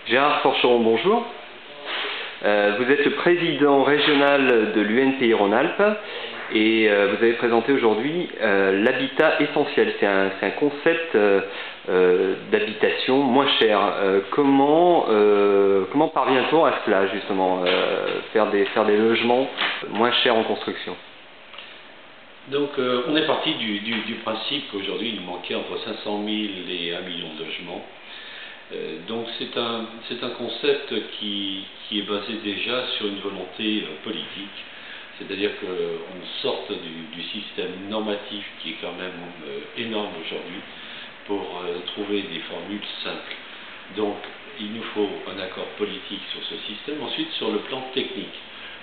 Gérard Forcheron, bonjour. Vous êtes le président régional de l'UNPI Rhône-Alpes et vous avez présenté aujourd'hui l'habitat essentiel. C'est un concept d'habitation moins cher. Comment parvient-on à cela justement, faire des logements moins chers en construction? Donc on est parti du principe qu'aujourd'hui il manquait entre 500 000 et 1 million de logements. Donc c'est un concept qui est basé déjà sur une volonté politique, c'est-à-dire qu'on sorte du système normatif qui est quand même énorme aujourd'hui pour trouver des formules simples. Donc il nous faut un accord politique sur ce système. Ensuite, sur le plan technique.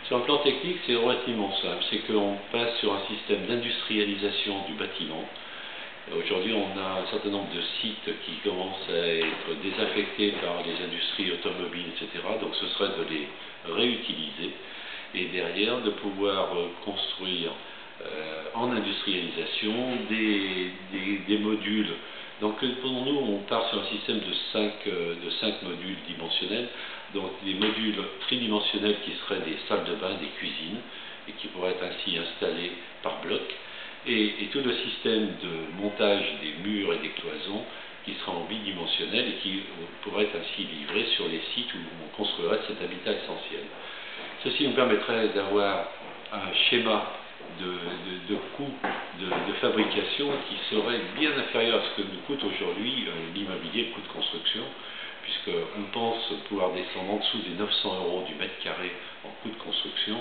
Sur le plan technique, c'est relativement simple, c'est qu'on passe sur un système d'industrialisation du bâtiment. Aujourd'hui, on a un certain nombre de sites qui commencent à être désaffectés par les industries automobiles, etc. Donc ce serait de les réutiliser et derrière de pouvoir construire en industrialisation des modules. Donc pour nous, on part sur un système de 5 modules dimensionnels, donc des modules tridimensionnels qui seraient des salles de bain, des cuisines, et qui pourraient être ainsi installés par bloc, et tout le système de montage des murs et des cloisons qui sera en bidimensionnel et qui pourrait être ainsi livré sur les sites où on construirait cet habitat essentiel. Ceci nous permettrait d'avoir un schéma de coût de fabrication qui serait bien inférieur à ce que nous coûte aujourd'hui l'immobilier, le coût de construction, puisqu'on pense pouvoir descendre en dessous des 900 € du mètre carré en coût de construction,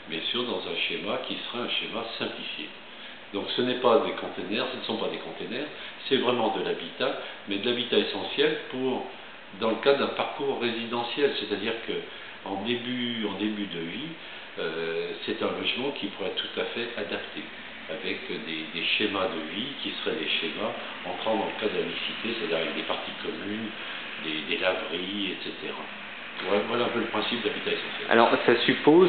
bien sûr dans un schéma qui serait un schéma simplifié. Donc ce n'est pas des containers, ce ne sont pas des containers, c'est vraiment de l'habitat, mais de l'habitat essentiel dans le cadre d'un parcours résidentiel, c'est-à-dire qu'en début de vie, c'est un logement qui pourrait être tout à fait adapté, avec des schémas de vie qui seraient des schémas entrant dans le cadre de la mixité, c'est-à-dire avec des parties communes, des laveries, etc. Voilà un peu le principe d'habitat essentiel. Alors ça suppose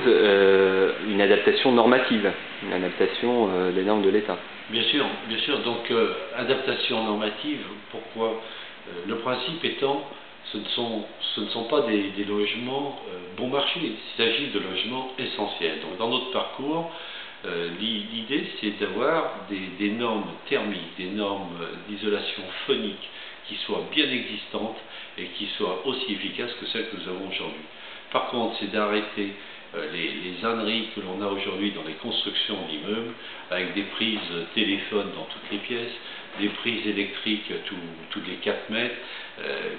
une adaptation normative, une adaptation des normes de l'État. Bien sûr, bien sûr. Donc adaptation normative, pourquoi? Le principe étant, ce ne sont pas des logements bon marché, il s'agit de logements essentiels. Donc dans notre parcours, l'idée c'est d'avoir des normes thermiques, des normes d'isolation phonique qui soient bien existantes et qui soient aussi efficaces que celles que nous avons aujourd'hui. Par contre, c'est d'arrêter les âneries que l'on a aujourd'hui dans les constructions d'immeubles, avec des prises téléphone dans toutes les pièces, des prises électriques tous les 4 mètres,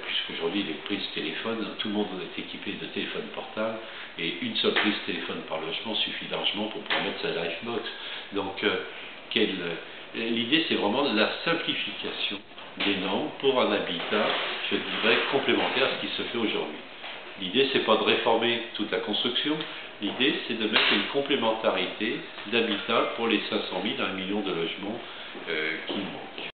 puisqu'aujourd'hui les prises téléphone, tout le monde est équipé de téléphone portable, et une seule prise téléphone par logement suffit largement pour pouvoir mettre sa Livebox. Donc l'idée c'est vraiment la simplification des normes pour un habitat, je dirais, complémentaire à ce qui se fait aujourd'hui. L'idée, c'est pas de réformer toute la construction, l'idée, c'est de mettre une complémentarité d'habitat pour les 500 000 à 1 million de logements qui manquent.